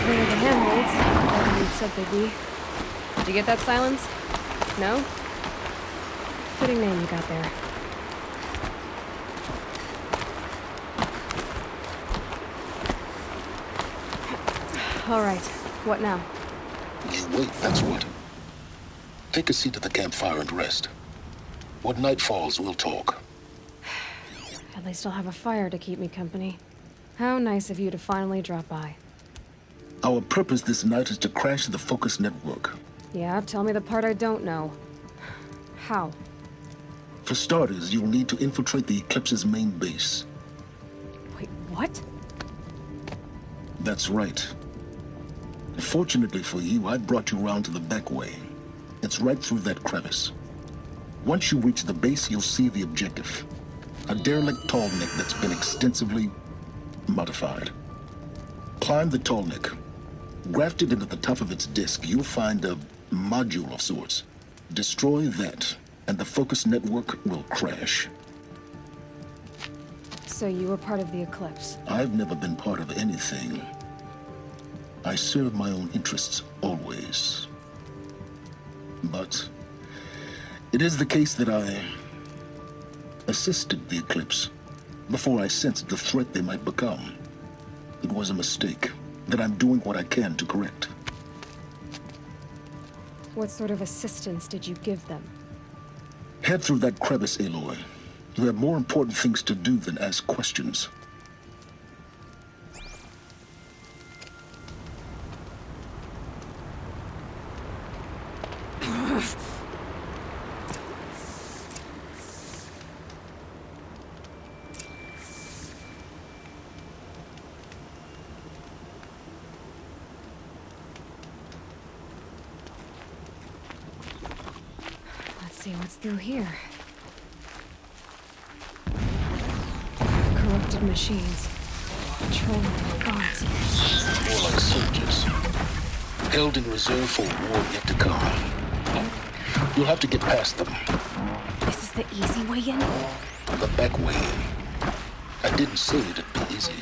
Where are the handholds? Like you said they'd be. Did you get that silence? No? Fitting name you got there. All right. What now? You wait, that's what. Take a seat at the campfire and rest. When night falls, we'll talk. At least I'll have a fire to keep me company. How nice of you to finally drop by. Our purpose this night is to crash the Focus network. Yeah, tell me the part I don't know. How? For starters, you'll need to infiltrate the Eclipse's main base. Wait, what? That's right. Fortunately for you, I brought you around to the back way. It's right through that crevice. Once you reach the base, you'll see the objective. A derelict tall neck that's been extensively modified. Climb the tall neck. Grafted into the top of its disk, you'll find a module of sorts. Destroy that, and the Focus network will crash. So you were part of the Eclipse? I've never been part of anything. I serve my own interests, always. But it is the case that I assisted the Eclipse before I sensed the threat they might become. It was a mistake that I'm doing what I can to correct. What sort of assistance did you give them? Head through that crevice, Aloy. You have more important things to do than ask questions. Let's see what's through here. Corrupted machines. Patrolling the guards. More like soldiers. Held in reserve for a war yet to come. You'll have to get past them. This is the easy way in? The back way in. I didn't say it'd be easy.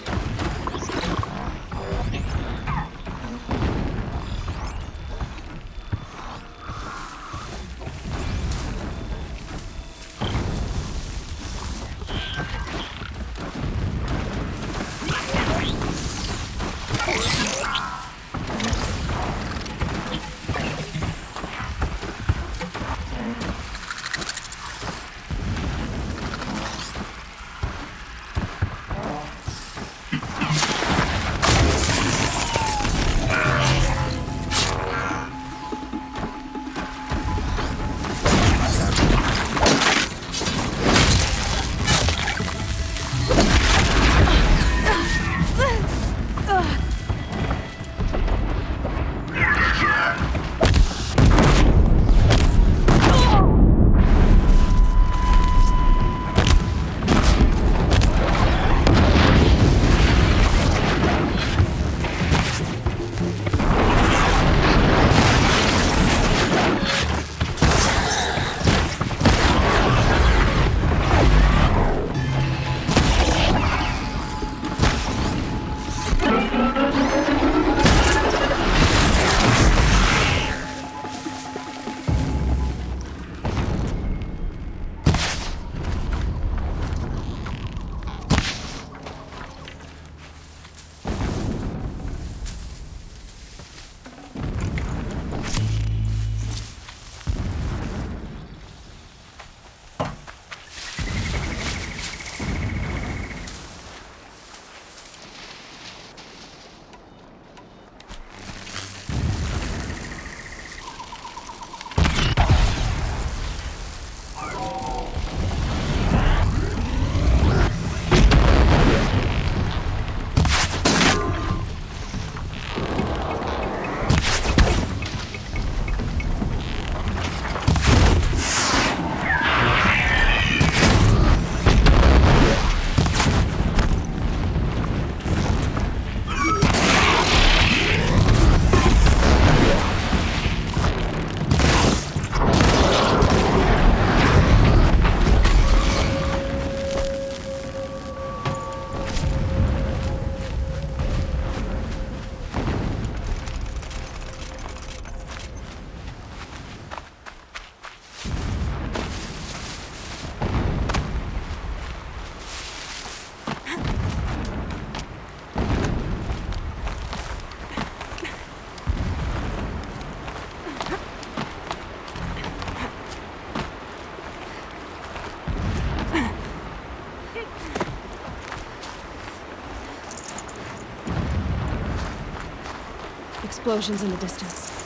explosions in the distance.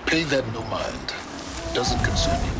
Pay that no mind. Doesn't concern you.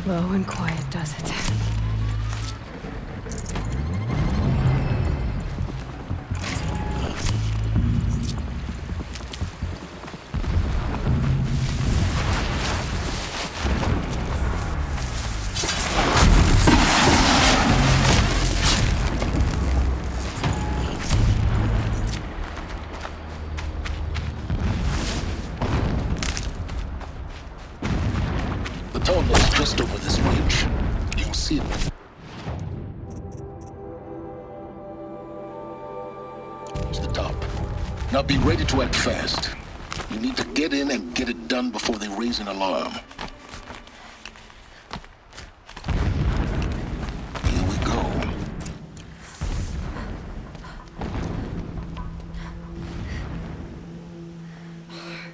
Low and quiet does it. The tunnel's just over this ridge. You'll see it. It's the top. Now be ready to act fast. You need to get in and get it done before they raise an alarm. Here we go.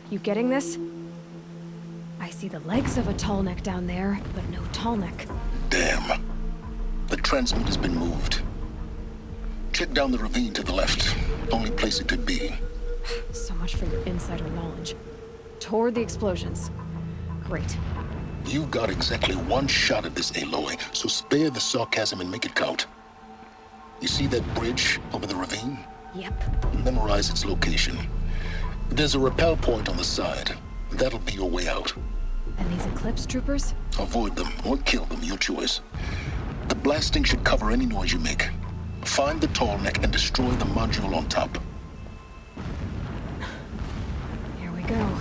You getting this? I see the legs of a tall neck down there, but no tall neck. Damn. The transmitter's been moved. Check down the ravine to the left. Only place it could be. So much for your insider knowledge. Toward the explosions. Great. You've got exactly one shot at this, Aloy, so spare the sarcasm and make it count. You see that bridge over the ravine? Yep. Memorize its location. There's a rappel point on the side. That'll be your way out. And these Eclipse troopers? Avoid them or kill them, your choice. The blasting should cover any noise you make. Find the tall neck and destroy the module on top. we go.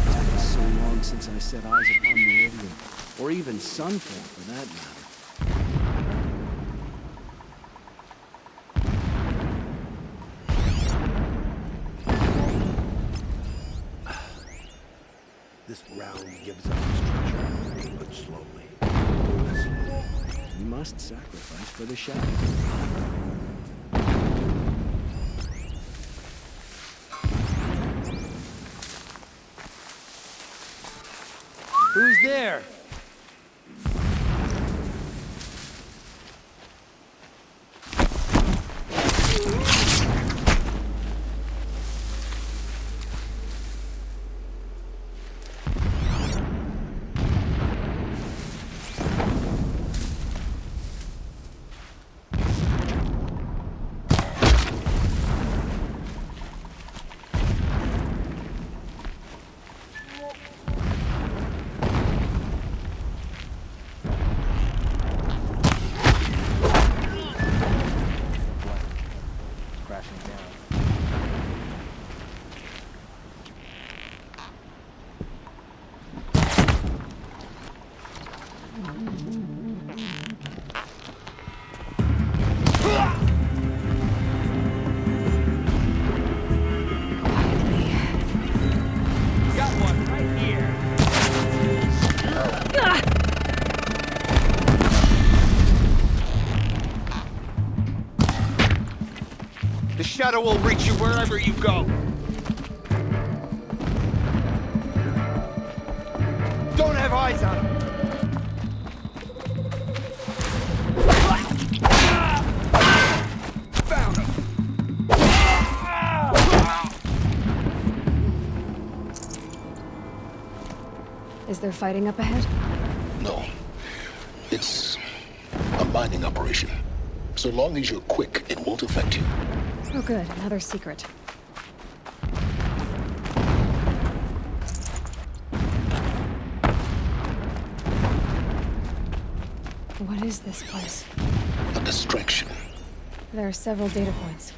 It's been so long since I set eyes upon Meridian, or even Sunfall for that matter. This ground gives up its treasure, but slowly. You must sacrifice for the shadow. Who's there? Crashing down. Got one right here. The shadow will reach you wherever you go. Don't have eyes on him. Found him. Is there fighting up ahead? No. It's a mining operation. So long as you're quick, it won't affect you. Oh good, another secret. What is this place? A distraction. There are several data points.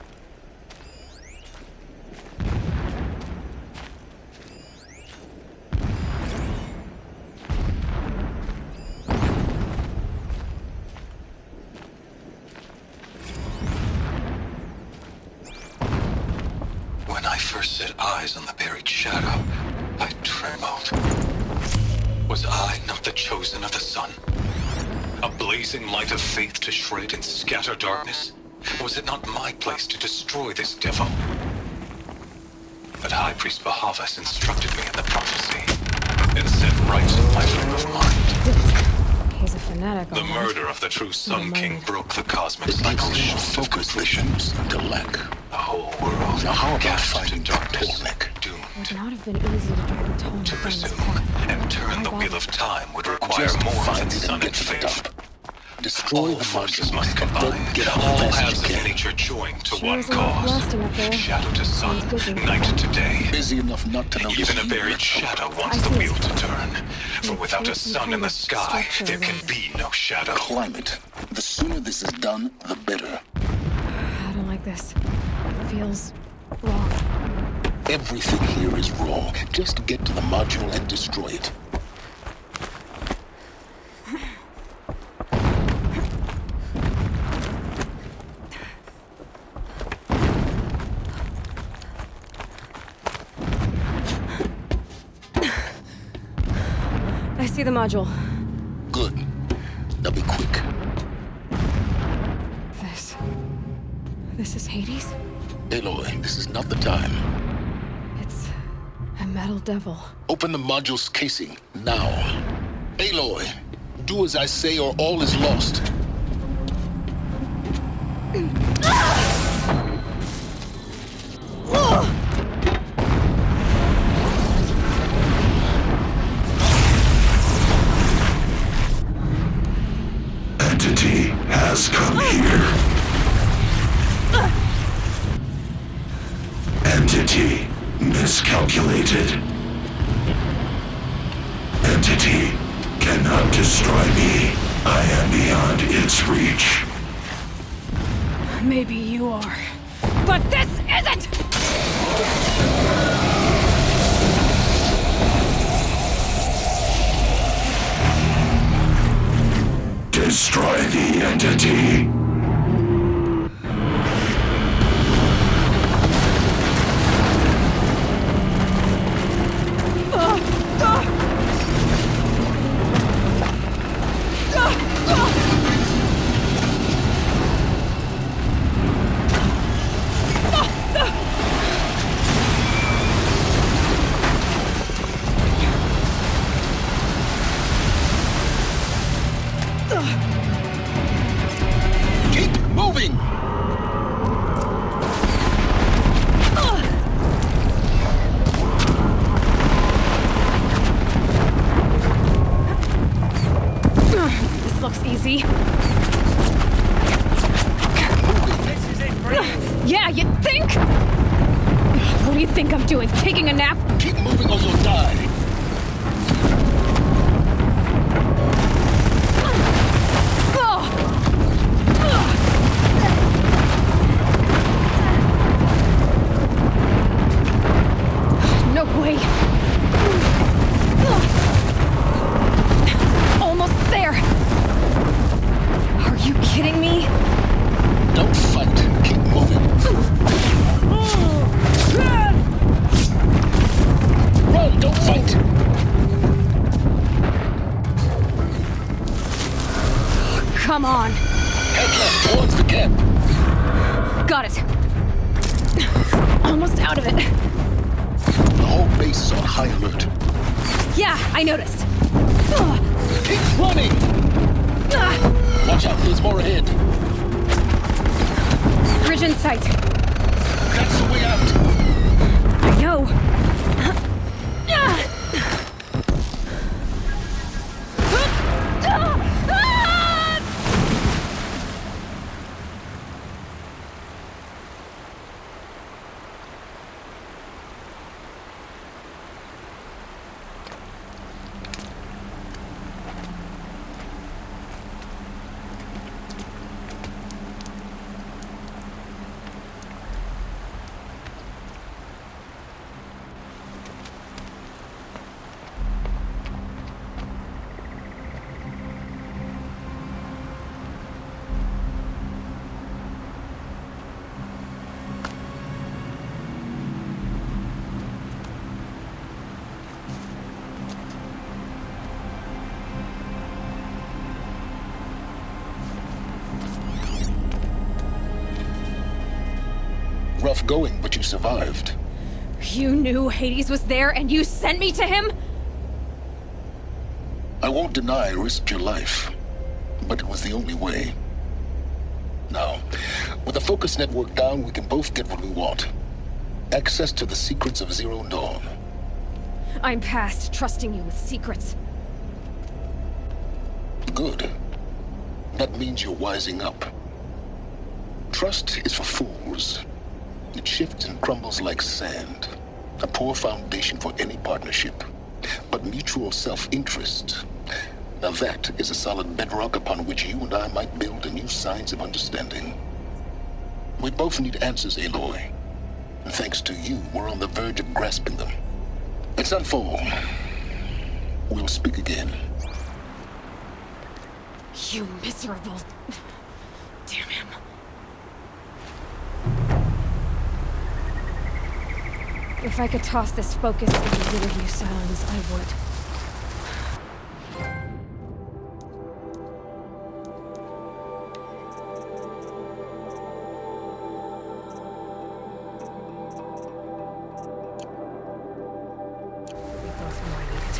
When I first set eyes on the buried shadow, I trembled. Was I not the chosen of the sun? A blazing light of faith to shred and scatter darkness? Was it not my place to destroy this devil? But High Priest Bahavas instructed me in the prophecy and set right my frame of mind. He's a fanatic. The all right. murder of the true Sun King broke the cosmic It cycle needs shift of focus completion. visions to lack. The whole world Now how about cast finding into darkness, Tormek? Would doomed. not have been easy to drag a tone To down this resume path. and turn the Why wheel bother? of time would require Just more find than it sun and and get to the faith. top. Destroy All the forces module must and combine. then get out All as fast halves as you of can. nature join to Sure one is a lot cause. blasting up there. Shadow to sun, Sounds busy. night to day. Busy enough not to notice Even a you buried left out. shadow wants I the see. wheel to turn. For You've without a built some sun kind in the of sky, structure there can around it. be no shadow. Climate. The sooner this is done, the better. I don't like this. It feels wrong. Everything here is wrong. Just get to the module and destroy it. I see the module. Good. Now be quick. This is Hades? Aloy, this is not the time. It's a metal devil. Open the module's casing, now. Aloy, do as I say or all is lost. Entity has come here. Entity miscalculated. Entity cannot destroy me. I am beyond its reach. Maybe you are. But this isn't! Destroy the entity. Keep moving! This looks easy. Yeah, you think? What do you think I'm doing? Taking a nap? Keep moving or you'll die. No way. Almost there. Are you kidding me? Don't fight. Keep moving. Run, don't fight. Come on. Head left towards the camp. Got it. Almost out of it. The whole base is on high alert. Yeah, I noticed. Keep running! Watch out, there's more ahead. Bridge in sight. That's the way out. I know. Rough going, but you survived. You knew Hades was there and you sent me to him? I won't deny I risked your life, but it was the only way. Now, with the focus network down, we can both get what we want. Access to the secrets of Zero Dawn. I'm past trusting you with secrets. Good. That means you're wising up. Trust is for fools. It shifts and crumbles like sand. A poor foundation for any partnership. But mutual self-interest, now that is a solid bedrock upon which you and I might build a new science of understanding. We both need answers, Aloy. And thanks to you, we're on the verge of grasping them. Let's unfold. We'll speak again. You miserable... Damn him. If I could toss this focus into the review silence, I would. We both know I need it.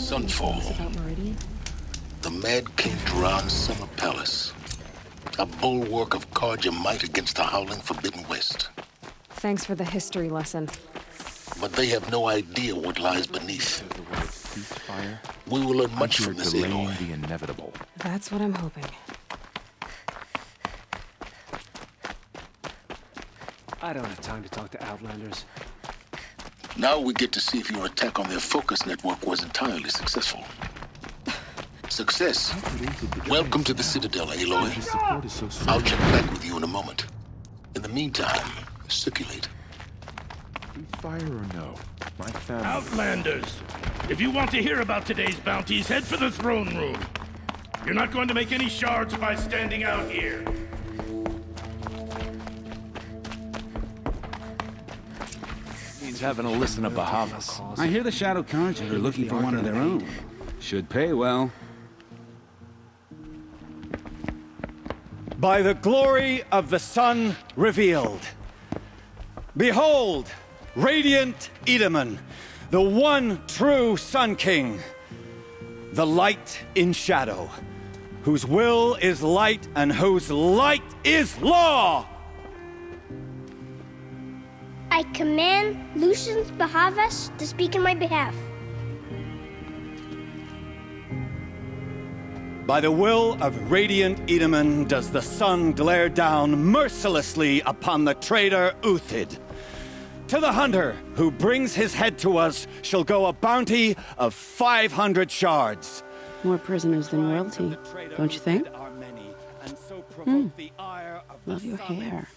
Sunfall. About Meridian? The Mad King Duran's summer palace. A bulwark of Carja might against the howling Forbidden West. Thanks for the history lesson. But they have no idea what lies beneath. The word ceasefire. We will learn much from this, delaying Aloy. the inevitable. That's what I'm hoping. I don't have time to talk to Outlanders. Now we get to see if your attack on their focus network was entirely successful. Success. Welcome to the Citadel, Aloy. His support is so strong. I'll check back with you in a moment. In the meantime, circulate. Ceasefire or no? My family. Outlanders! If you want to hear about today's bounties, head for the throne room. You're not going to make any shards by standing out here. He's having a listen to Bahavas. I hear the Shadow Carja are looking for one of their own. Should pay well. By the glory of the sun revealed. Behold, radiant Edaman, the one true Sun King. The light in shadow, whose will is light and whose light is law! I command Lucius Bahavas to speak in my behalf. By the will of radiant Edaman does the sun glare down mercilessly upon the traitor Uthid. To the hunter who brings his head to us shall go a bounty of 500 shards. More prisoners than royalty, don't you think? Love your hair.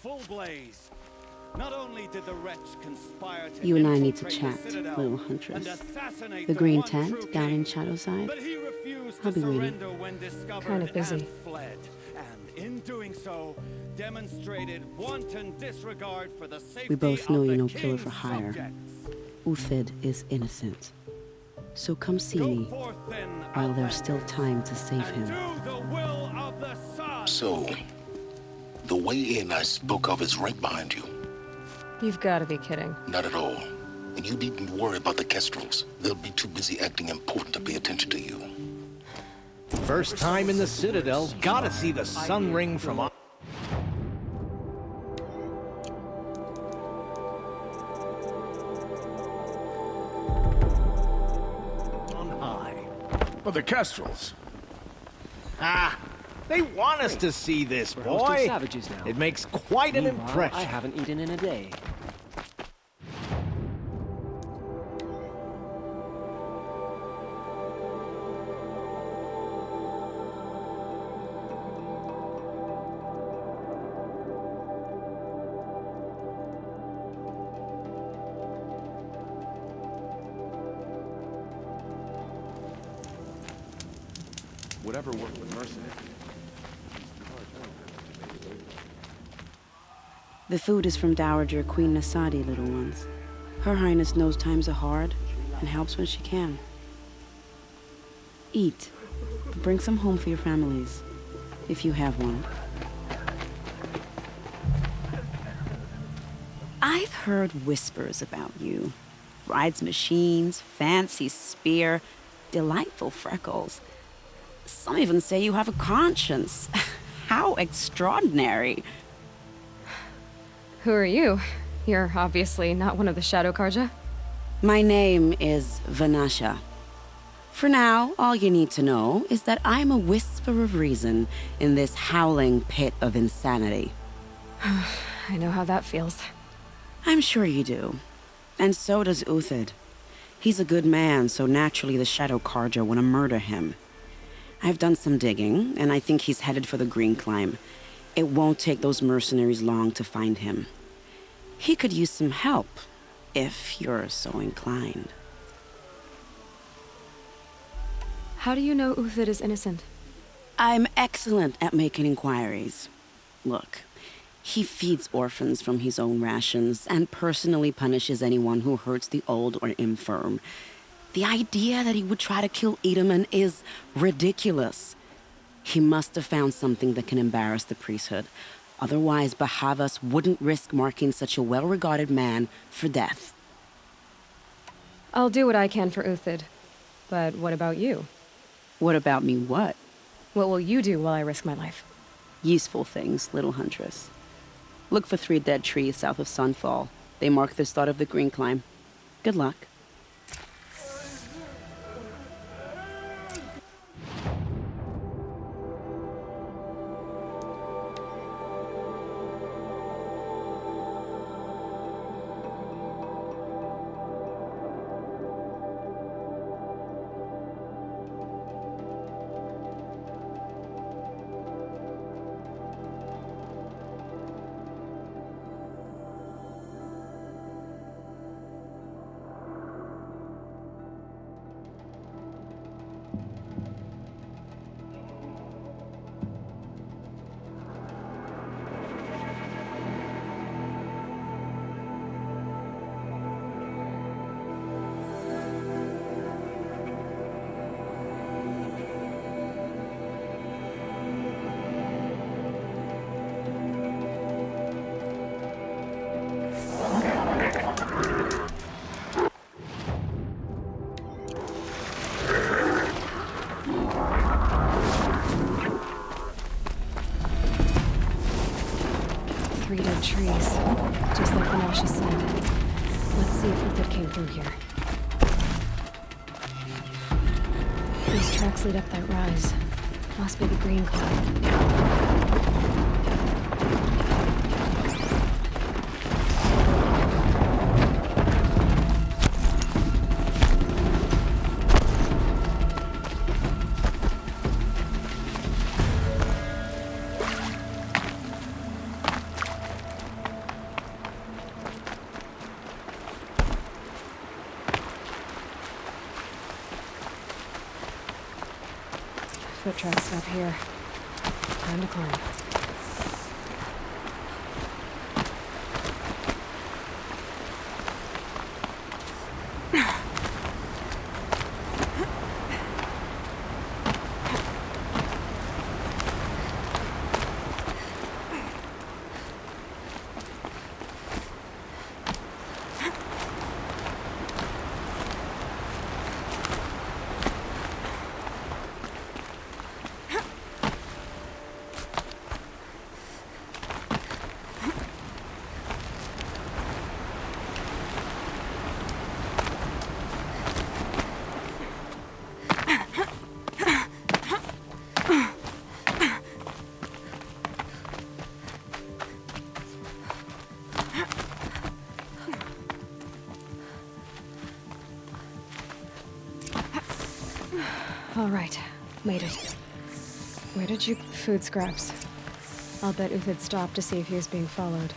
Not only did the wretch conspire to You and I need to infiltrate chat, the Citadel little huntress. and assassinate The green one tent true down king, in Shadowside. but he refused I'll to be waiting. surrender when discovered Kinda busy. and fled. And in doing so, demonstrated wanton disregard for the safety We both know of you're the no killer for king's hire. subjects. Uthid is innocent. So come see Go me forth then, while there's still Outlanders, time to save and him. do the will of the sun. So, the way in I spoke of is right behind you. You've got to be kidding. Not at all. And you needn't worry about the Kestrels. They'll be too busy acting important to pay attention to you. First time in the Citadel, gotta see the sun ring from on high. But the Kestrels. Ah, they want us to see this, We're hosting boy. savages now. It makes quite an Meanwhile, impression. I haven't eaten in a day. Whatever worked with mercenaries. The food is from Dowager Queen Nasadi, little ones. Her Highness knows times are hard and helps when she can. Eat. Bring some home for your families, if you have one. I've heard whispers about you. Rides machines, fancy spear, delightful freckles. Some even say you have a conscience. How extraordinary. Who are you? You're obviously not one of the Shadow Karja. My name is Vanasha. For now, all you need to know is that I'm a whisper of reason in this howling pit of insanity. I know how that feels. I'm sure you do. And so does Uthid. He's a good man, so naturally the Shadow Karja want to murder him. I've done some digging, and I think he's headed for the Green Climb. It won't take those mercenaries long to find him. He could use some help, if you're so inclined. How do you know Uthid is innocent? I'm excellent at making inquiries. Look, he feeds orphans from his own rations and personally punishes anyone who hurts the old or infirm. The idea that he would try to kill Edaman is ridiculous. He must have found something that can embarrass the priesthood. Otherwise, Bahavas wouldn't risk marking such a well-regarded man for death. I'll do what I can for Uthid. But what about you? What about me what? What will you do while I risk my life? Useful things, little huntress. Look for 3 dead trees south of Sunfall. They mark the start of the green climb. Good luck. Trees, just like Menashe said. Let's see if Uthid came through here. These tracks lead up that rise. Must be the green cloud. Foot tracks up here. Time to climb. All right, made it. Where did you... Food scraps. I'll bet Uthid stopped to see if he was being followed.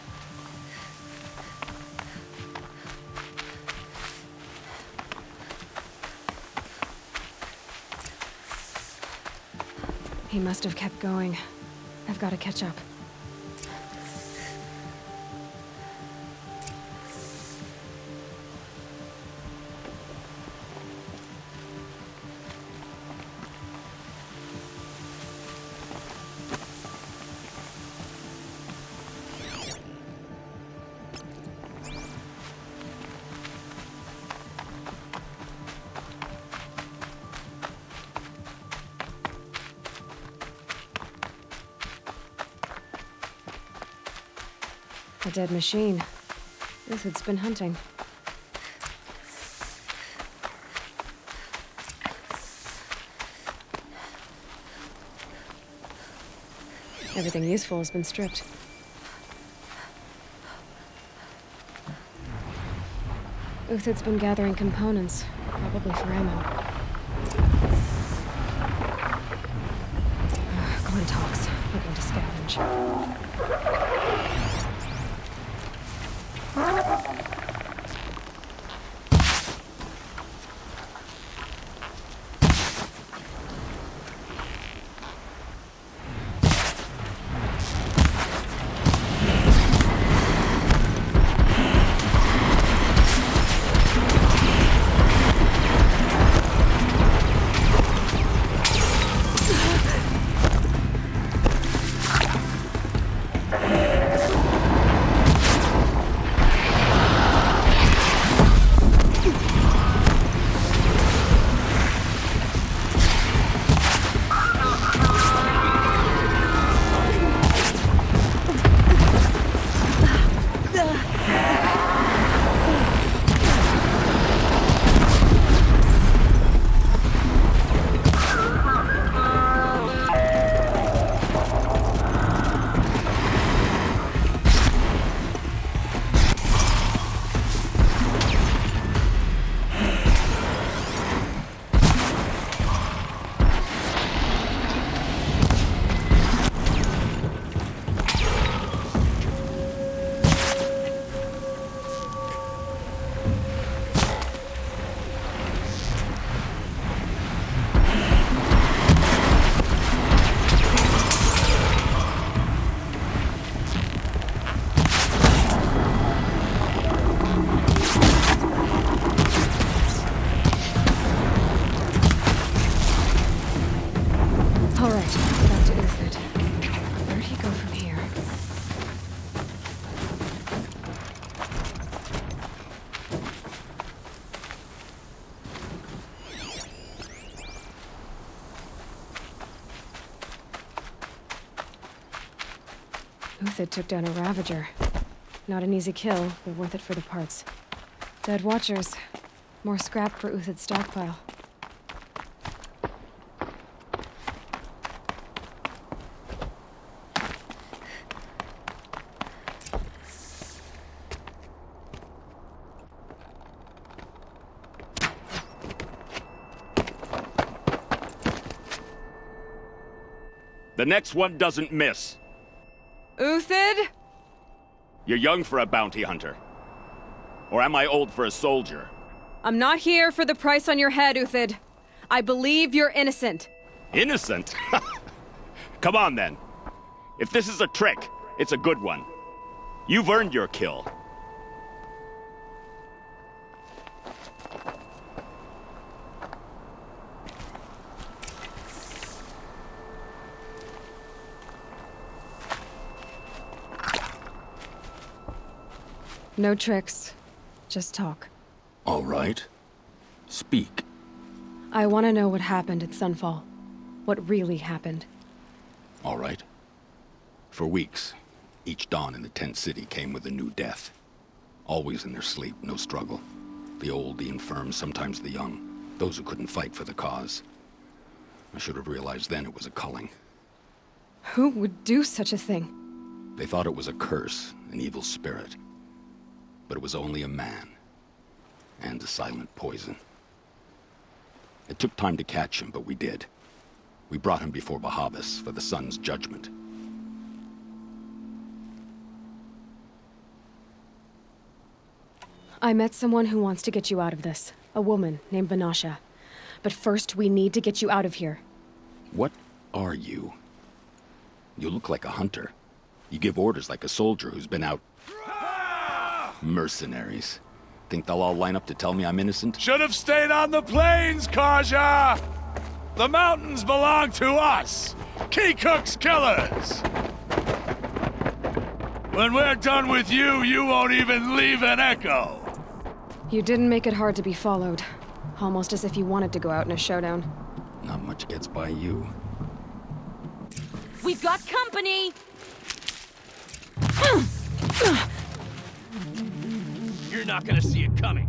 He must have kept going. I've got to catch up. A dead machine. Uthid's been hunting. Everything useful has been stripped. Uthid's been gathering components, probably for ammo. Glenn talks, looking to scavenge. Uthid took down a Ravager. Not an easy kill, but worth it for the parts. Dead Watchers. More scrap for Uthid's stockpile. The next one doesn't miss. Uthid? You're young for a bounty hunter. Or am I old for a soldier? I'm not here for the price on your head, Uthid. I believe you're innocent. Innocent? Come on, then. If this is a trick, it's a good one. You've earned your kill. No tricks. Just talk. All right. Speak. I want to know what happened at Sunfall. What really happened. All right. For weeks, each dawn in the tent city came with a new death. Always in their sleep, no struggle. The old, the infirm, sometimes the young. Those who couldn't fight for the cause. I should have realized then it was a culling. Who would do such a thing? They thought it was a curse, an evil spirit. But it was only a man. And a silent poison. It took time to catch him, but we did. We brought him before Bahavas for the sun's judgment. I met someone who wants to get you out of this. A woman named Vanasha. But first, we need to get you out of here. What are you? You look like a hunter. You give orders like a soldier who's been out... Mercenaries. Think they'll all line up to tell me I'm innocent? Should have stayed on the plains, Kaja! The mountains belong to us! Keekook's killers! When we're done with you, you won't even leave an echo! You didn't make it hard to be followed. Almost as if you wanted to go out in a showdown. Not much gets by you. We've got company! You're not gonna see it coming.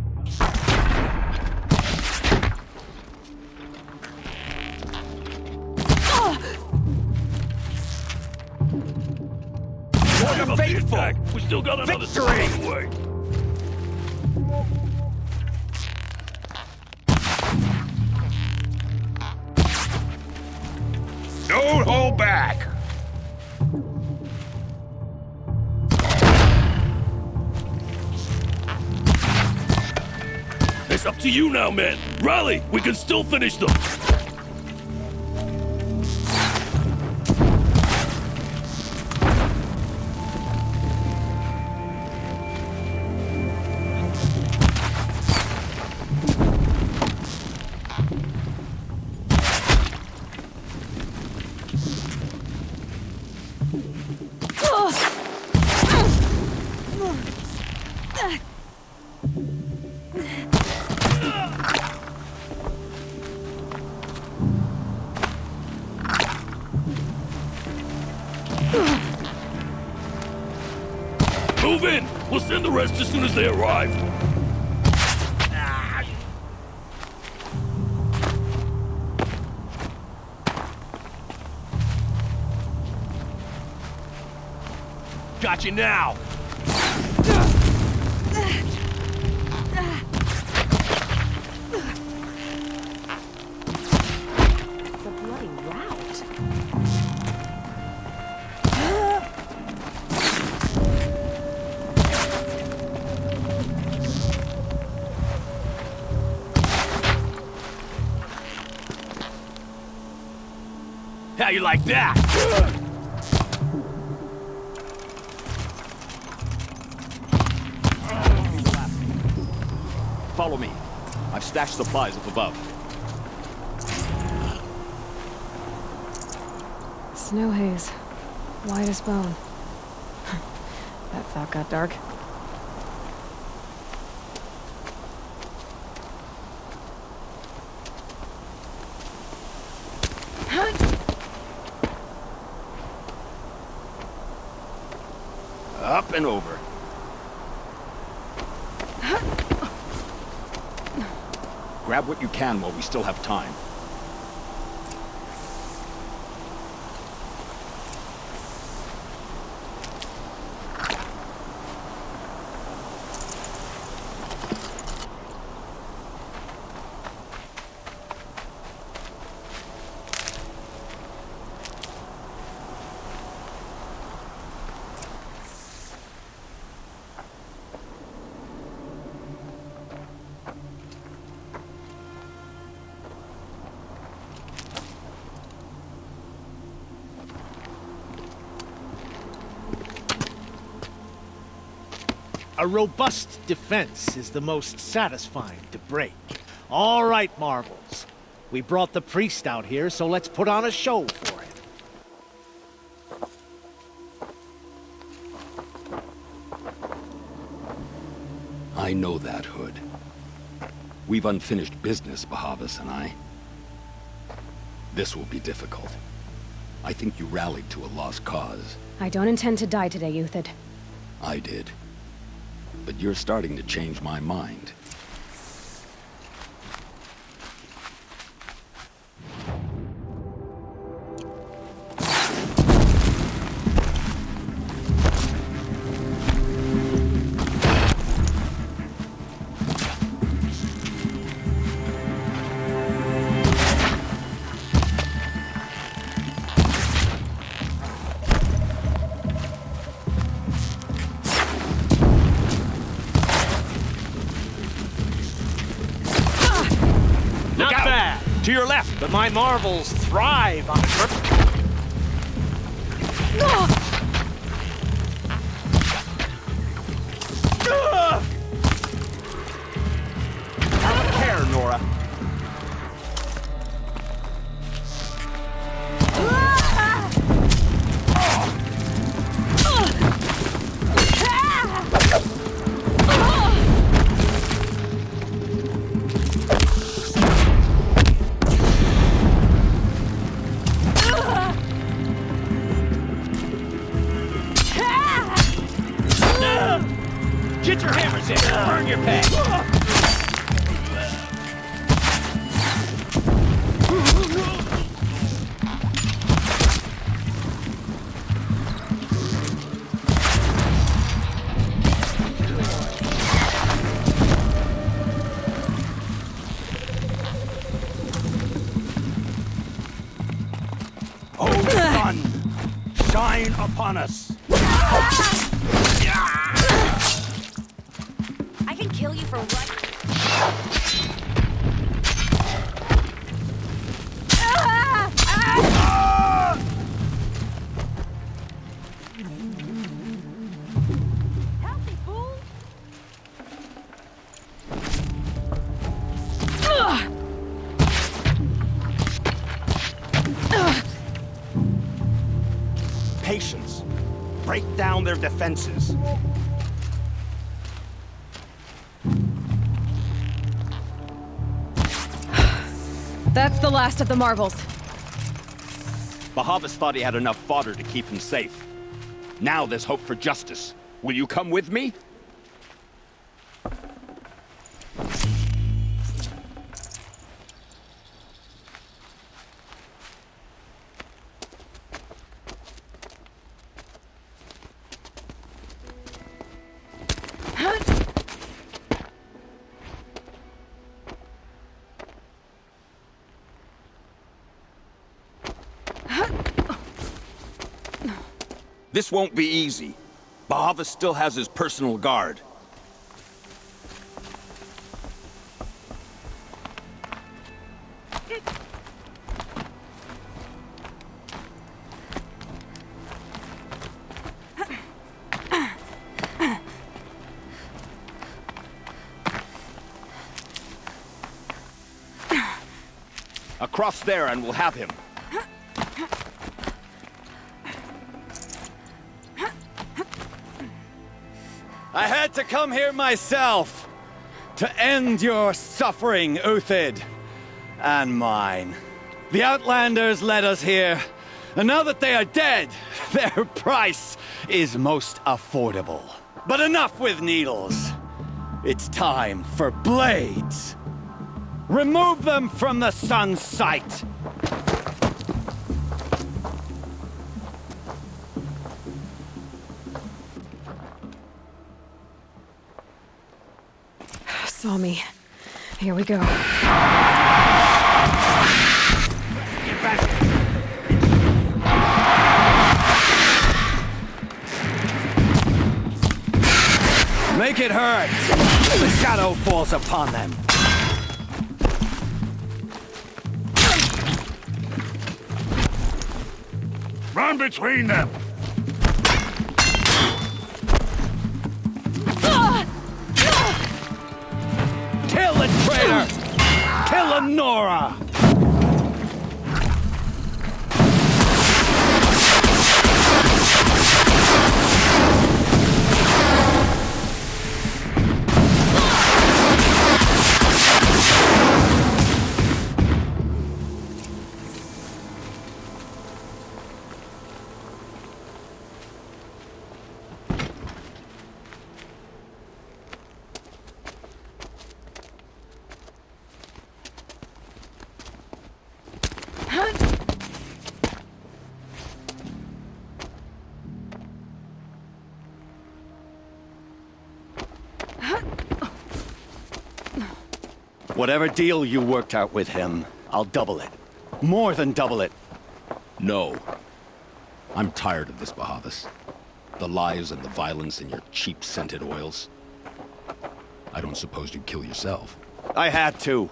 For the faithful! We still got another side on the way. Don't hold back! It's up to you now, men. Rally! We can still finish them. Move in! We'll send the rest as soon as they arrive. Got you now! It's a bloody rout. How you like that? Follow me. I've stashed supplies up above. Snow haze. White as bone. That thought got dark. and over. Grab what you can while we still have time. A robust defense is the most satisfying to break. All right, Marvels. We brought the priest out here, so let's put on a show for him. I know that, Hood. We've unfinished business, Bahavas and I. This will be difficult. I think you rallied to a lost cause. I don't intend to die today, Euthyd. I did. But you're starting to change my mind. To your left, but my Marvels thrive on a trip. I don't care, Nora. Get your hammers in! Burn your peg! Oh, sun! Shine upon us! I can kill you for what? Help me, fool! Patience. Break down their defenses. That's the last of the Marvels. Bahavas thought he had enough fodder to keep him safe. Now there's hope for justice. Will you come with me? This won't be easy. Bahavas still has his personal guard. Across there and we'll have him. I had to come here myself to end your suffering, Euthyd, and mine. The Outlanders led us here, And now that they are dead, their price is most affordable. But enough with needles. It's time for blades. Remove them from the sun's sight. Saw me. Here we go. Make it hurt! The shadow falls upon them. Run between them! Kill the traitor! Kill Honora! Whatever deal you worked out with him, I'll double it. More than double it. No. I'm tired of this, Bahavas. The lies and the violence and your cheap scented oils. I don't suppose you'd kill yourself. I had to.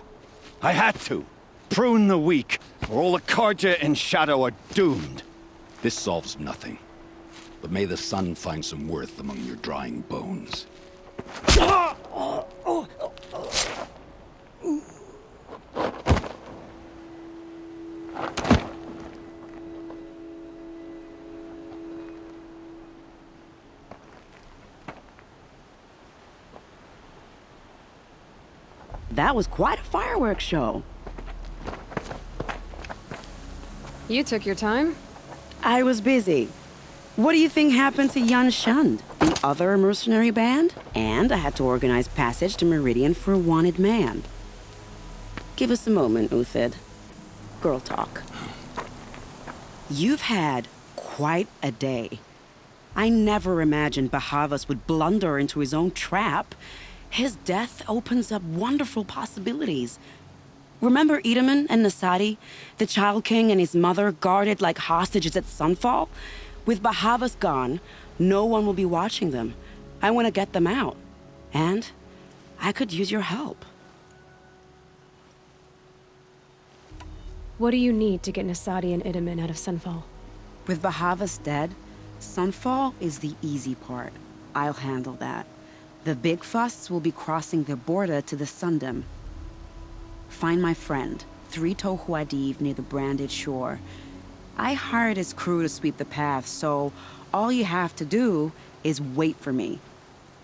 I had to. Prune the weak, or all the Karja and Shadow are doomed. This solves nothing. But may the sun find some worth among your drying bones. That was quite a fireworks show. You took your time? I was busy. What do you think happened to Yun Shund, the other mercenary band? And I had to organize passage to Meridian for a wanted man. Give us a moment, Uthid. Girl talk. You've had quite a day. I never imagined Bahavas would blunder into his own trap. His death opens up wonderful possibilities. Remember Edaman and Nasadi, the Child King and his mother guarded like hostages at Sunfall? With Bahavas gone, no one will be watching them. I want to get them out. And I could use your help. What do you need to get Nasadi and Idaman out of Sunfall? With Bahavas dead, Sunfall is the easy part. I'll handle that. The big fuss will be crossing the border to the Sundom. Find my friend, 3 Tohuadiv near the branded shore. I hired his crew to sweep the path, so all you have to do is wait for me.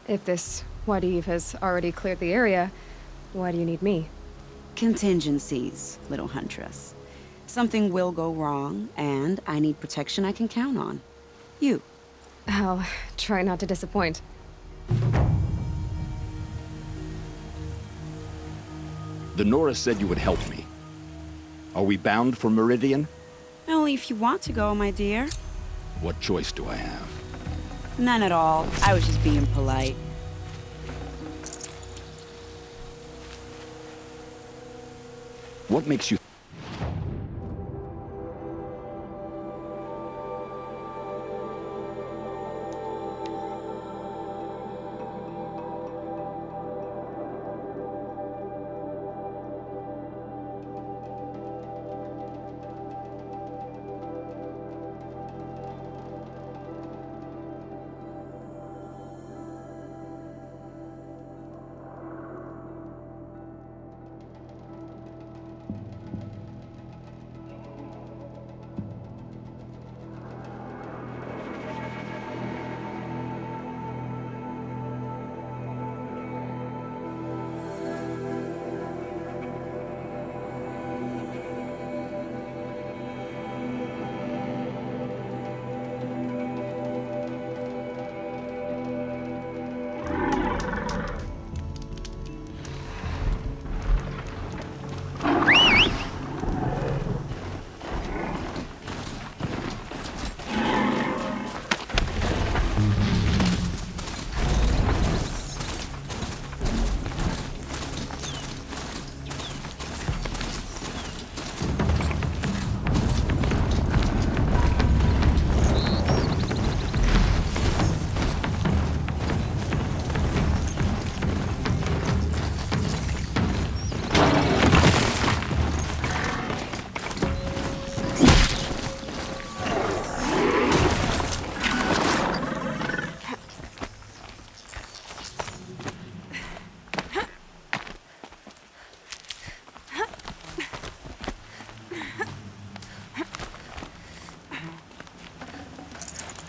If this Wadiv has already cleared the area, why do you need me? Contingencies, little huntress. Something will go wrong, and I need protection I can count on. You. I'll try not to disappoint. The Nora said you would help me. Are we bound for Meridian? Only if you want to go, my dear. What choice do I have? None at all. I was just being polite. What makes you...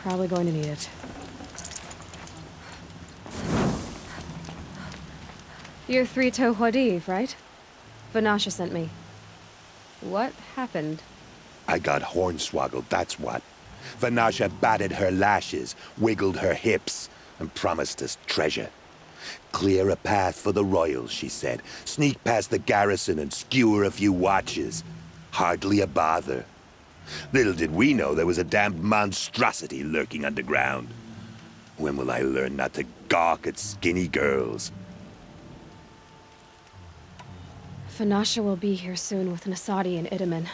Probably going to need it. You're Three-Toe Huadiv, right? Vanasha sent me. What happened? I got hornswoggled, that's what. Vanasha batted her lashes, wiggled her hips, and promised us treasure. Clear a path for the royals, she said. Sneak past the garrison and skewer a few watches. Hardly a bother. Little did we know there was a damned monstrosity lurking underground. When will I learn not to gawk at skinny girls? Vanasha will be here soon with Nasadi and Itamen.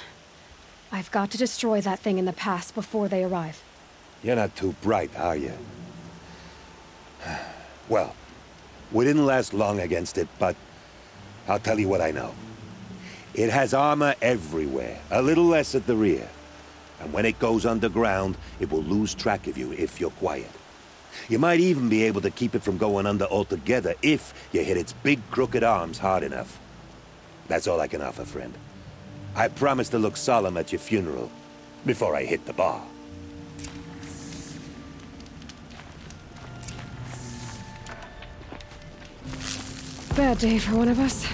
I've got to destroy that thing in the pass before they arrive. You're not too bright, are you? Well, we didn't last long against it, but I'll tell you what I know. It has armor everywhere, a little less at the rear. And when it goes underground, it will lose track of you if you're quiet. You might even be able to keep it from going under altogether if you hit its big crooked arms hard enough. That's all I can offer, friend. I promise to look solemn at your funeral before I hit the bar. Bad day for one of us.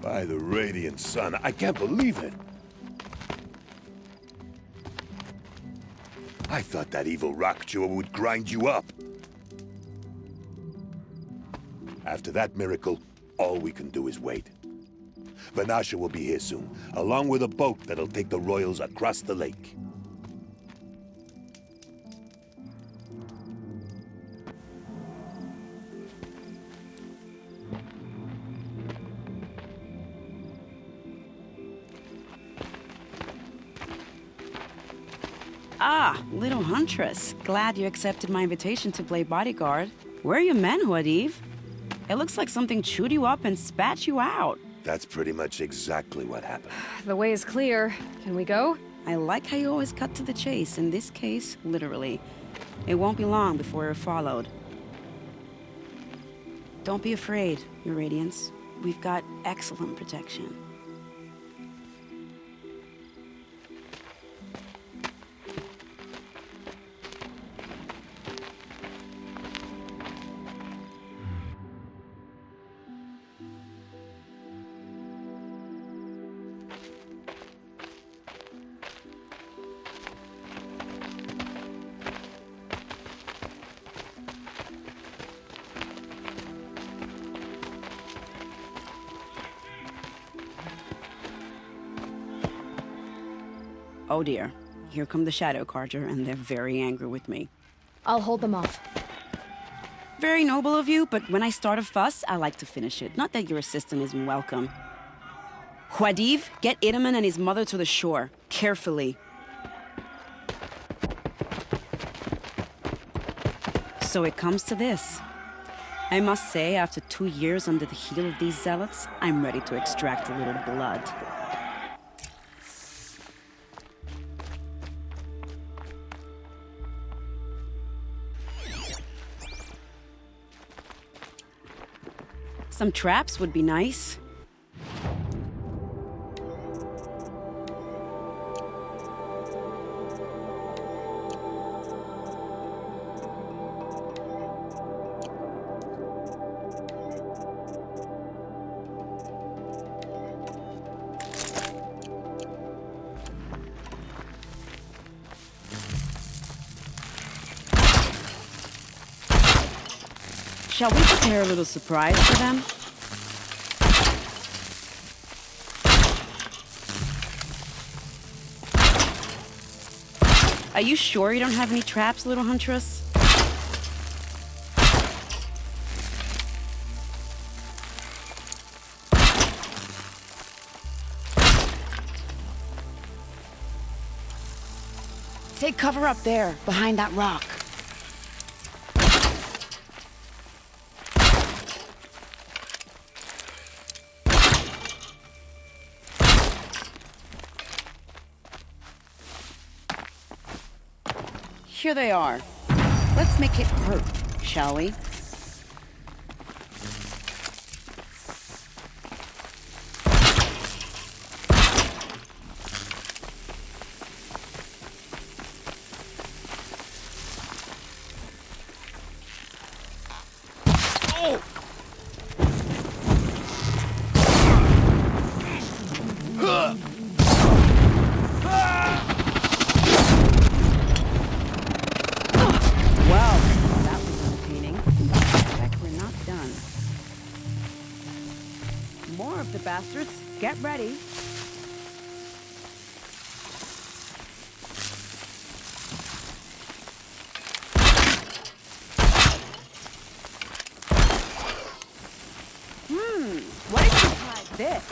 By the radiant sun, I can't believe it. I thought that evil rock chewer would grind you up. After that miracle, all we can do is wait. Vanasha will be here soon, along with a boat that'll take the royals across the lake. Ah, little huntress. Glad you accepted my invitation to play bodyguard. Where are your men, Huadiv? It looks like something chewed you up and spat you out. That's pretty much exactly what happened. The way is clear. Can we go? I like how you always cut to the chase. In this case, literally. It won't be long before you're followed. Don't be afraid, Your Radiance. We've got excellent protection. Oh dear. Here come the Shadow Carja, and they're very angry with me. I'll hold them off. Very noble of you, but when I start a fuss, I like to finish it. Not that your assistant isn't welcome. Huadiv, get Itaman and his mother to the shore. Carefully. So it comes to this. I must say, after 2 years under the heel of these zealots, I'm ready to extract a little blood. Some traps would be nice. Shall we prepare a little surprise for them? Are you sure you don't have any traps, little huntress? Take cover up there, behind that rock. Here they are. Let's make it hurt, shall we? Bastards, get ready. What if you tried this?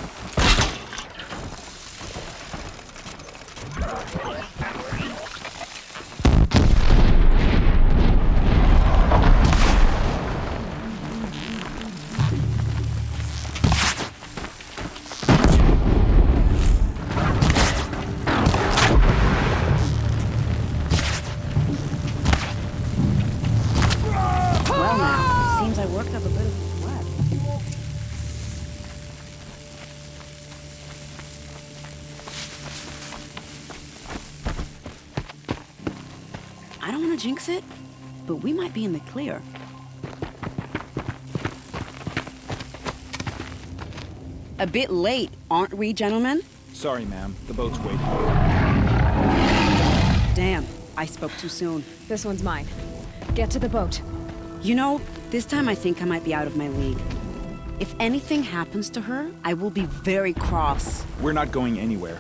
I don't want to jinx it, but we might be in the clear. A bit late, aren't we, gentlemen? Sorry, ma'am. The boat's waiting. Damn, I spoke too soon. This one's mine. Get to the boat. You know, this time I think I might be out of my league. If anything happens to her, I will be very cross. We're not going anywhere.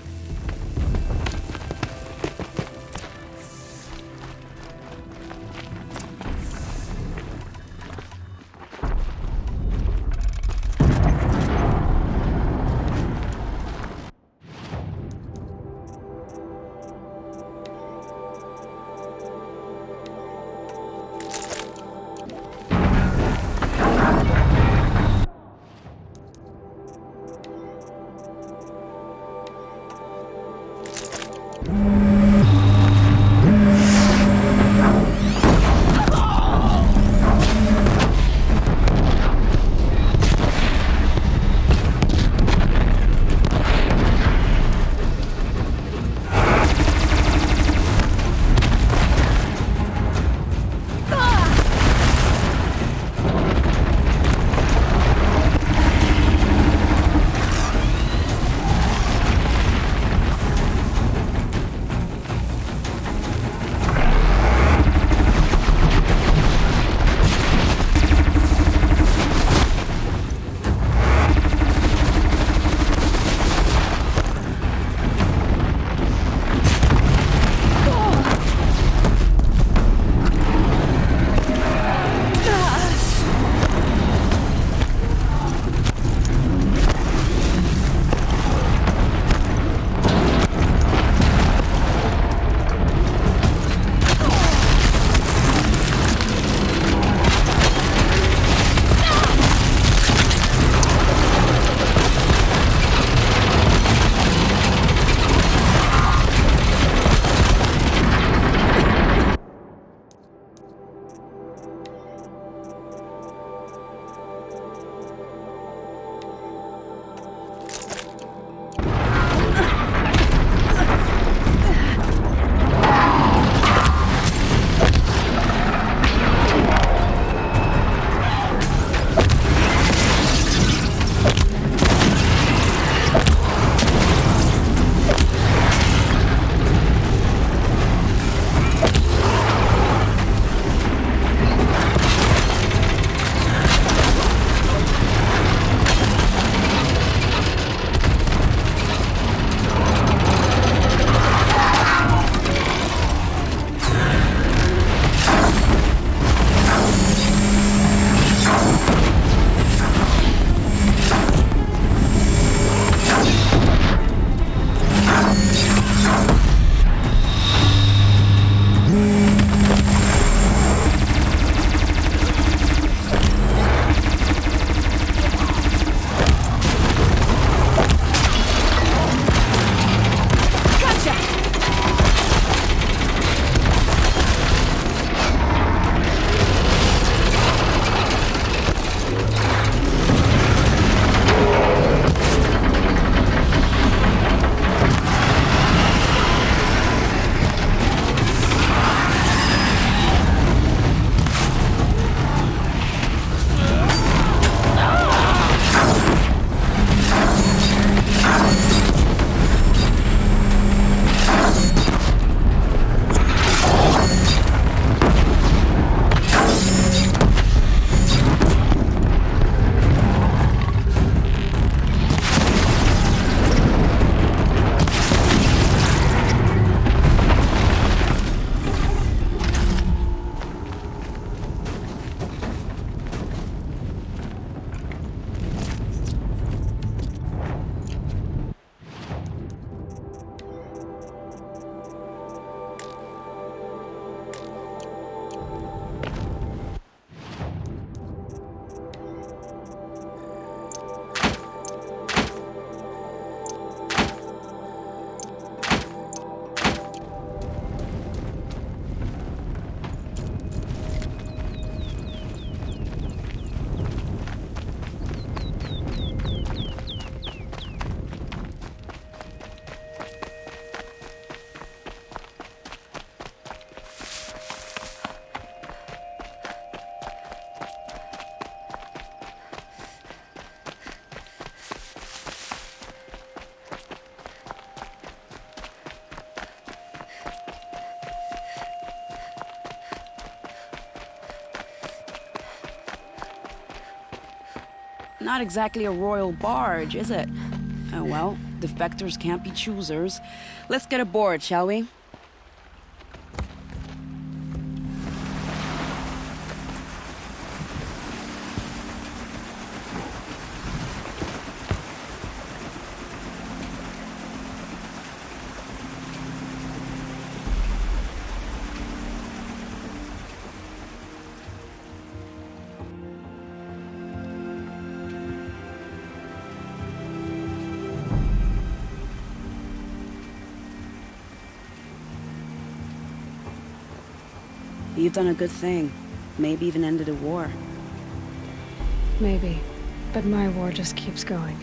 Not exactly a royal barge, is it? Oh well, defectors can't be choosers. Let's get aboard, shall we? You've done a good thing. Maybe even ended a war. Maybe. But my war just keeps going.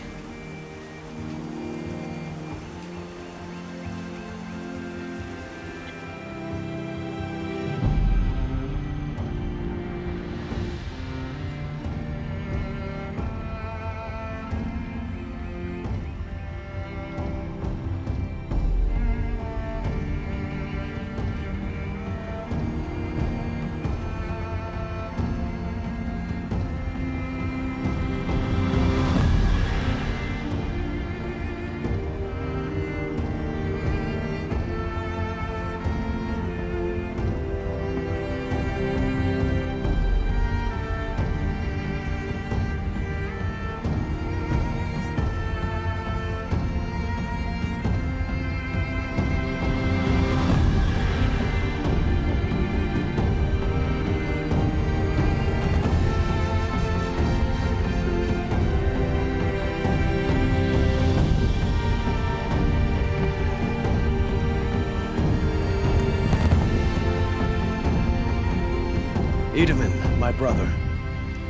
Itamen, my brother,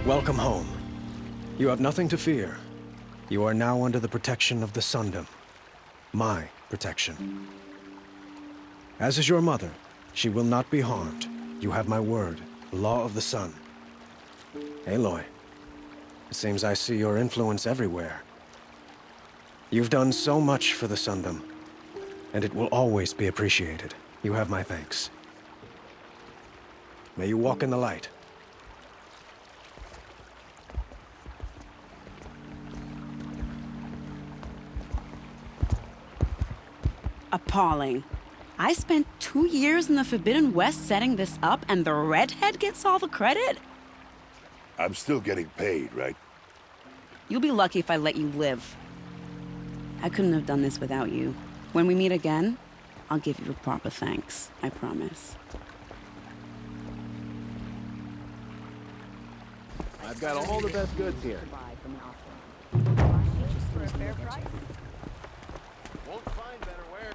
welcome home. You have nothing to fear. You are now under the protection of the Sundom. My protection. As is your mother, she will not be harmed. You have my word, the law of the sun. Aloy, it seems I see your influence everywhere. You've done so much for the Sundom, and it will always be appreciated. You have my thanks. May you walk in the light. Appalling. I spent 2 years in the Forbidden West setting this up, and the redhead gets all the credit? I'm still getting paid, right? You'll be lucky if I let you live. I couldn't have done this without you. When we meet again, I'll give you a proper thanks. I promise. I've got all the best goods here. For a fair price. Won't find better wear.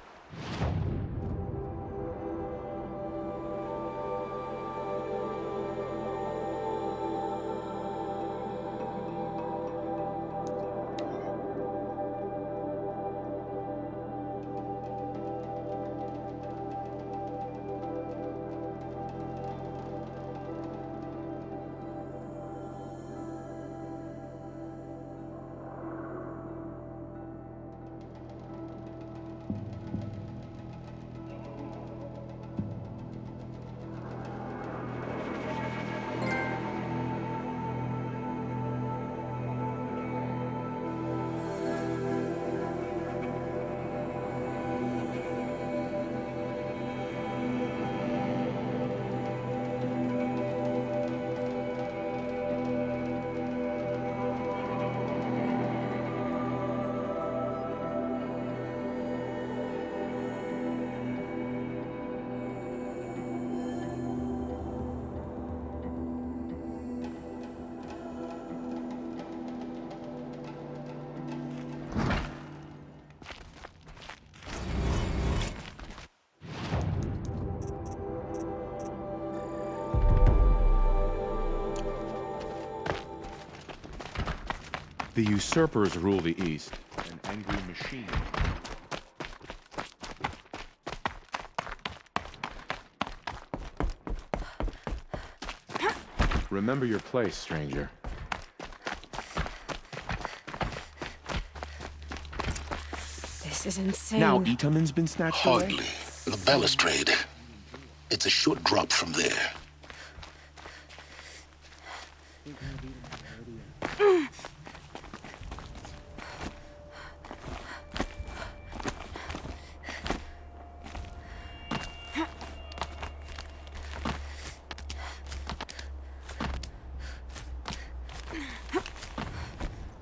The usurpers rule the East, an angry machine. Remember your place, stranger. This is insane. Now Itaman's been snatched away? Hardly. The balustrade. It's a short drop from there.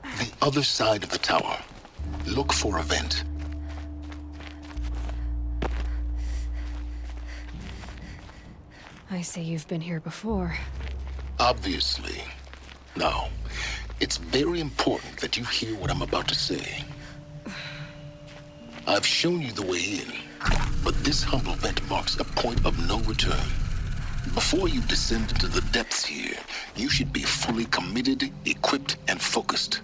The other side of the tower. Look for a vent. I see you've been here before. Obviously. Now, it's very important that you hear what I'm about to say. I've shown you the way in, but this humble vent marks a point of no return. Before you descend into the depths here, you should be fully committed, equipped, and focused.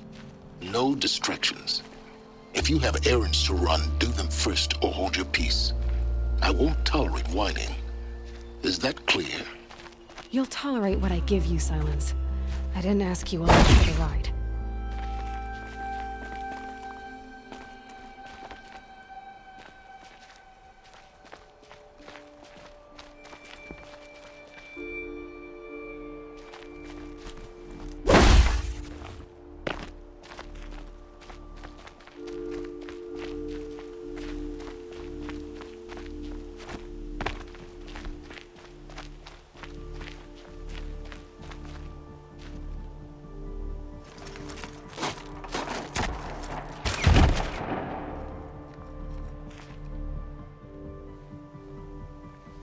No distractions. If you have errands to run, do them first or hold your peace. I won't tolerate whining. Is that clear? You'll tolerate what I give you, Silence. I didn't ask you along for the ride.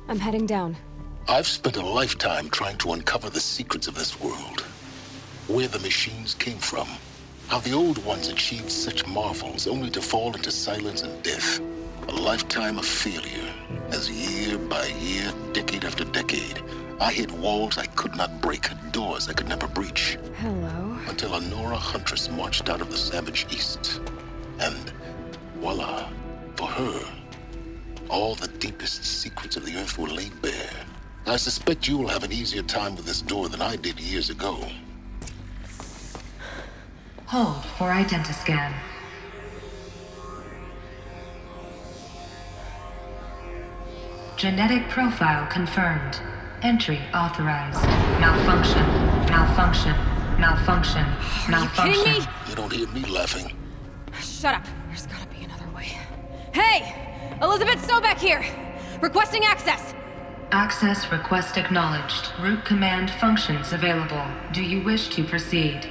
I'm heading down. I've spent a lifetime trying to uncover the secrets of this world. Where the machines came from. How the old ones achieved such marvels only to fall into silence and death. A lifetime of failure. As year by year, decade after decade, I hit walls I could not break, doors I could never breach. Hello. Until a Nora huntress marched out of the savage east. And voila, for her, all the deepest secrets of the Earth were laid bare. I suspect you will have an easier time with this door than I did years ago. Hold for identiscan. Genetic profile confirmed. Entry authorized. Malfunction. Malfunction. Malfunction. Malfunction. Are you kidding me? You don't hear me laughing. Shut up. There's gotta be another way. Hey! Elizabeth Sobek here! Requesting access! Access request acknowledged. Root command functions available. Do you wish to proceed?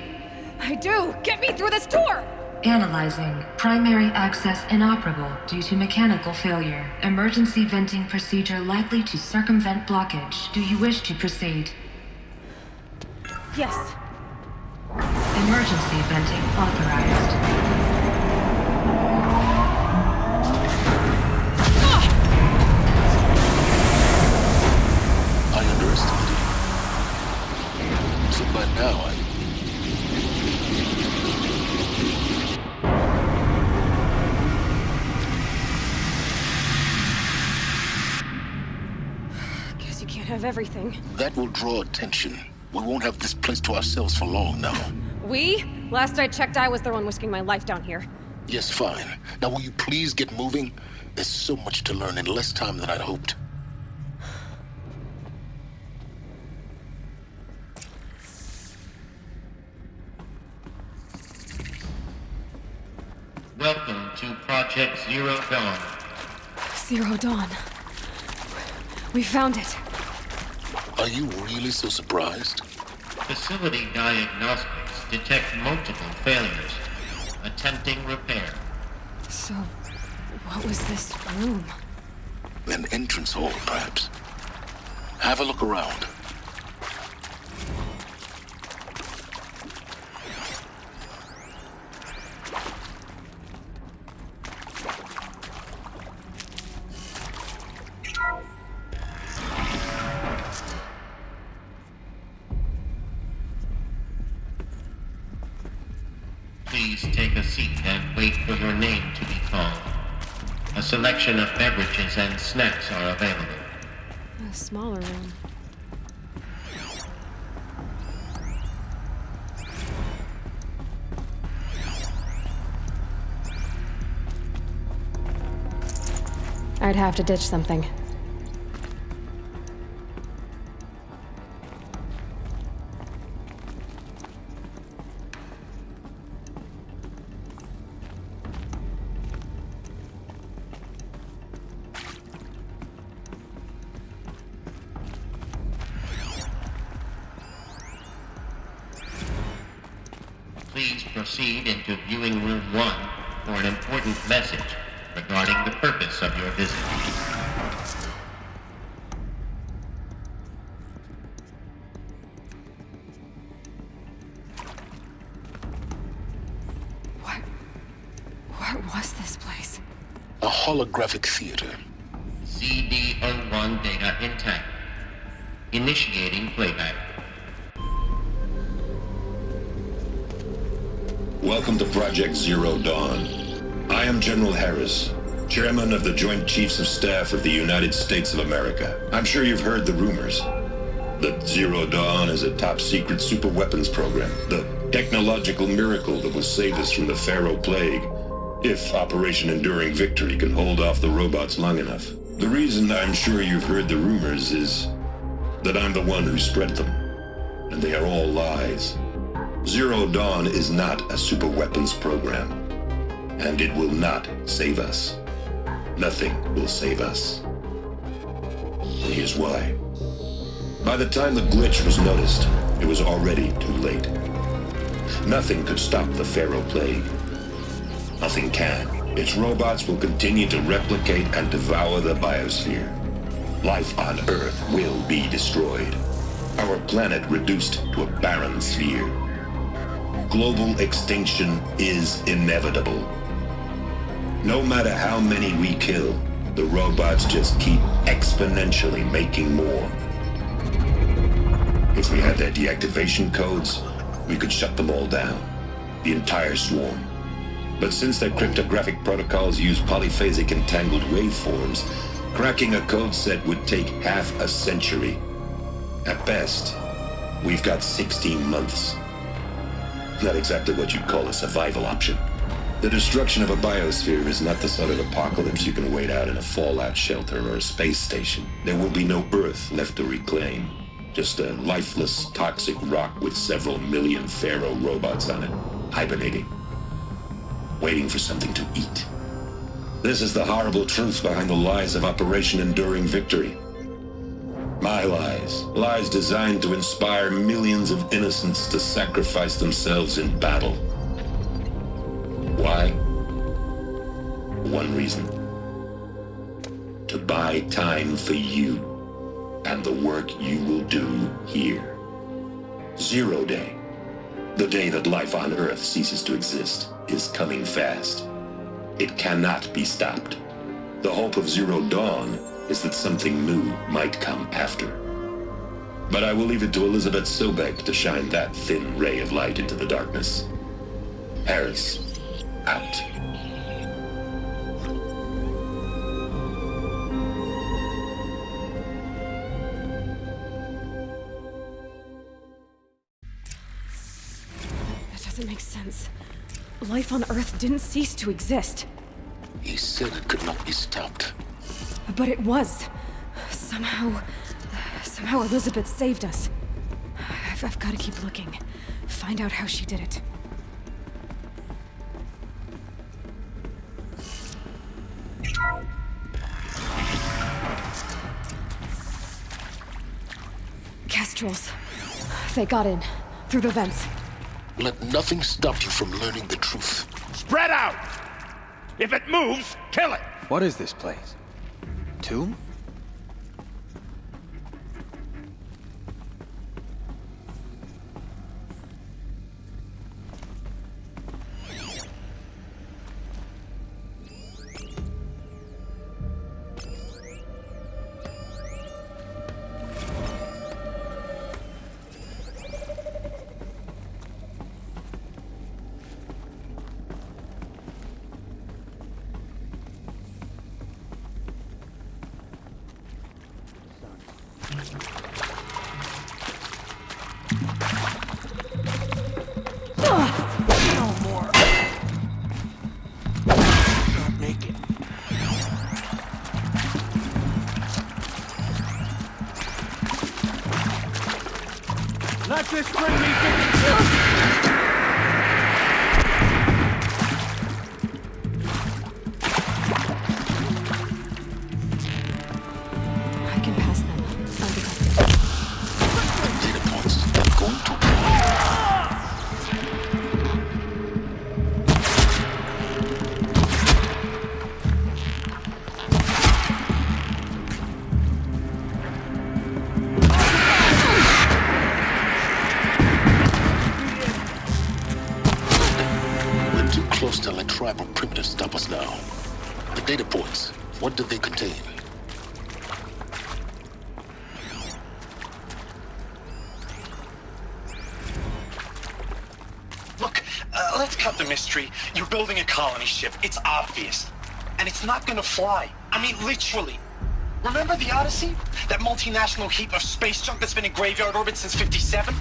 I do! Get me through this door! Analyzing. Primary access inoperable due to mechanical failure. Emergency venting procedure likely to circumvent blockage. Do you wish to proceed? Yes. Emergency venting authorized. I underestimated you. So by now Guess you can't have everything. that will draw attention. We won't have this place to ourselves for long now. We? Last I checked, I was the one risking my life down here. Yes, fine. Now will you please get moving? There's so much to learn in less time than I'd hoped. Welcome to Project Zero Dawn. Zero Dawn. We found it. Are you really so surprised? Facility diagnostics detect multiple failures. Attempting repair. So, what was this room? An entrance hall, perhaps. Have a look around. Please take a seat and wait for your name to be called. A selection of beverages and snacks are available. A smaller room. I'd have to ditch something. Please proceed into viewing room 1 for an important message regarding the purpose of your visit. What was this place? A holographic theater. CD01 data intact. Initiating playback. Welcome to Project Zero Dawn. I am General Harris, Chairman of the Joint Chiefs of Staff of the United States of America. I'm sure you've heard the rumors that Zero Dawn is a top-secret superweapons program, the technological miracle that will save us from the Pharaoh Plague, if Operation Enduring Victory can hold off the robots long enough. The reason I'm sure you've heard the rumors is that I'm the one who spread them, and they are all lies. Zero Dawn is not a superweapons program, and it will not save us. Nothing will save us. And here's why. By the time the glitch was noticed, it was already too late. Nothing could stop the Pharaoh Plague. Nothing can. Its robots will continue to replicate and devour the biosphere. Life on Earth will be destroyed. Our planet reduced to a barren sphere. Global extinction is inevitable. No matter how many we kill, the robots just keep exponentially making more. If we had their deactivation codes, we could shut them all down. The entire swarm. But since their cryptographic protocols use polyphasic entangled waveforms, cracking a code set would take half a century. At best, we've got 16 months. Not exactly what you'd call a survival option. The destruction of a biosphere is not the sort of apocalypse you can wait out in a fallout shelter or a space station. There will be no Earth left to reclaim. Just a lifeless, toxic rock with several million Pharaoh robots on it, hibernating, waiting for something to eat. This is the horrible truth behind the lies of Operation Enduring Victory. My lies. Lies designed to inspire millions of innocents to sacrifice themselves in battle. Why? One reason. To buy time for you and the work you will do here. Zero Day, the day that life on Earth ceases to exist, is coming fast. It cannot be stopped. The hope of Zero Dawn is that something new might come after. But I will leave it to Elizabeth Sobek to shine that thin ray of light into the darkness. Harris, out. That doesn't make sense. Life on Earth didn't cease to exist. He said it could not be stopped. But it was. Somehow Elizabeth saved us. I've got to keep looking. Find out how she did it. Kestrels. They got in. Through the vents. Let nothing stop you from learning the truth. Spread out! If it moves, kill it! What is this place? Tomb? Let this bring me to I can pass them. Data points. I'm going to... cyber primitives stop us now? The data points, what do they contain? Look, let's cut the mystery. You're building a colony ship. It's obvious. And it's not gonna fly. I mean, literally. Remember the Odyssey? That multinational heap of space junk that's been in graveyard orbit since 57?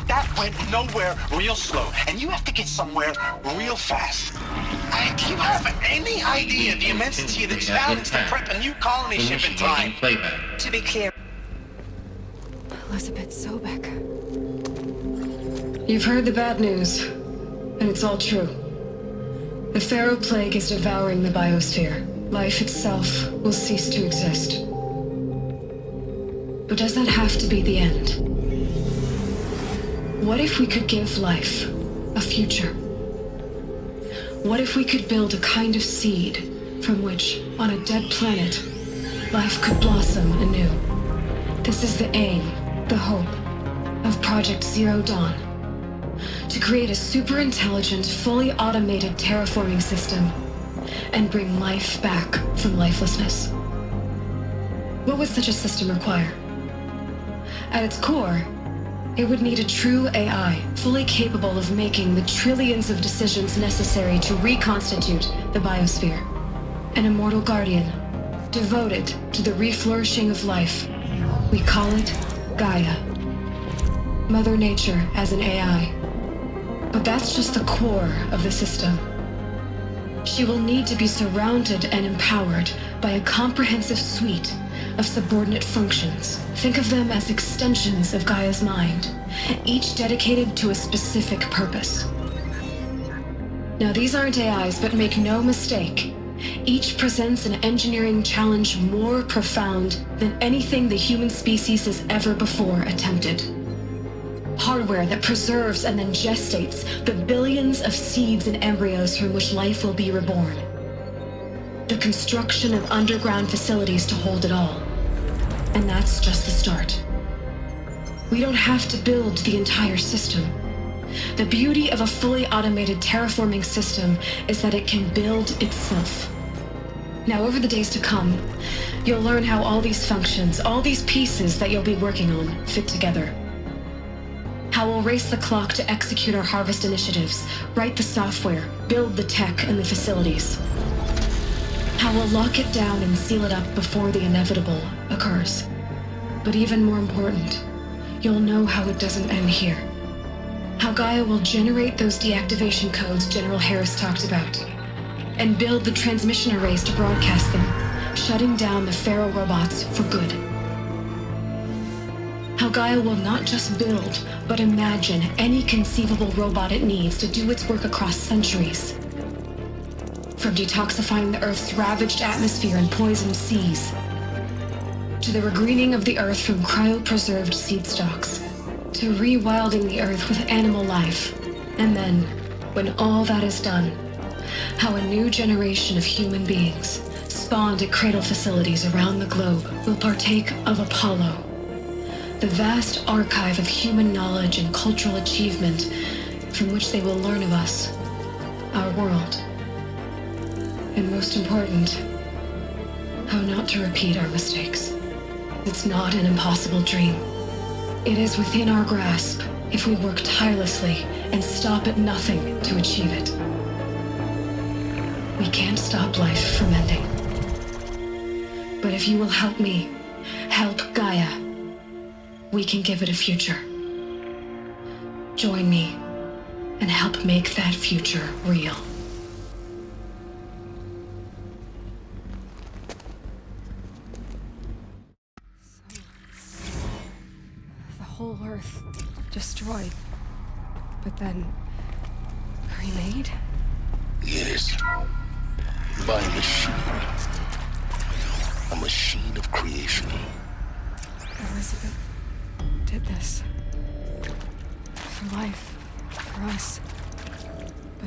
That went nowhere real slow. And you have to get somewhere real fast. Do you have any idea the immensity of the challenge to prep a new colony ship in time? To be clear, Elizabeth Sobek. You've heard the bad news, and it's all true. The Pharaoh Plague is devouring the biosphere. Life itself will cease to exist. But does that have to be the end? What if we could give life a future? What if we could build a kind of seed from which, on a dead planet, life could blossom anew? This is the aim, the hope, of Project Zero Dawn. To create a super-intelligent, fully automated terraforming system and bring life back from lifelessness. What would such a system require? At its core, it would need a true AI, fully capable of making the trillions of decisions necessary to reconstitute the biosphere. An immortal guardian, devoted to the reflourishing of life. We call it Gaia. Mother Nature as an AI. But that's just the core of the system. She will need to be surrounded and empowered by a comprehensive suite of subordinate functions. Think of them as extensions of Gaia's mind, each dedicated to a specific purpose. Now, these aren't AIs, but make no mistake, each presents an engineering challenge more profound than anything the human species has ever before attempted. Hardware that preserves and then gestates the billions of seeds and embryos from which life will be reborn. The construction of underground facilities to hold it all. And that's just the start. We don't have to build the entire system. The beauty of a fully automated terraforming system is that it can build itself. Now, over the days to come, you'll learn how all these functions, all these pieces that you'll be working on, fit together. How we'll race the clock to execute our harvest initiatives, write the software, build the tech and the facilities. How we'll lock it down and seal it up before the inevitable occurs. But even more important, you'll know how it doesn't end here. How Gaia will generate those deactivation codes General Harris talked about, and build the transmission arrays to broadcast them, shutting down the Pharaoh robots for good. How Gaia will not just build, but imagine any conceivable robot it needs to do its work across centuries. From detoxifying the Earth's ravaged atmosphere and poisoned seas, to the regreening of the Earth from cryopreserved seed stalks, to rewilding the Earth with animal life. And then, when all that is done, how a new generation of human beings, spawned at cradle facilities around the globe, will partake of Apollo, the vast archive of human knowledge and cultural achievement from which they will learn of us, our world. And most important, how not to repeat our mistakes. It's not an impossible dream. It is within our grasp if we work tirelessly and stop at nothing to achieve it. We can't stop life from ending. But if you will help me, help Gaia, we can give it a future. Join me and help make that future real. The whole Earth destroyed, but then remade? Yes. By a machine. A machine of creation. Elizabeth did this. For life. For us.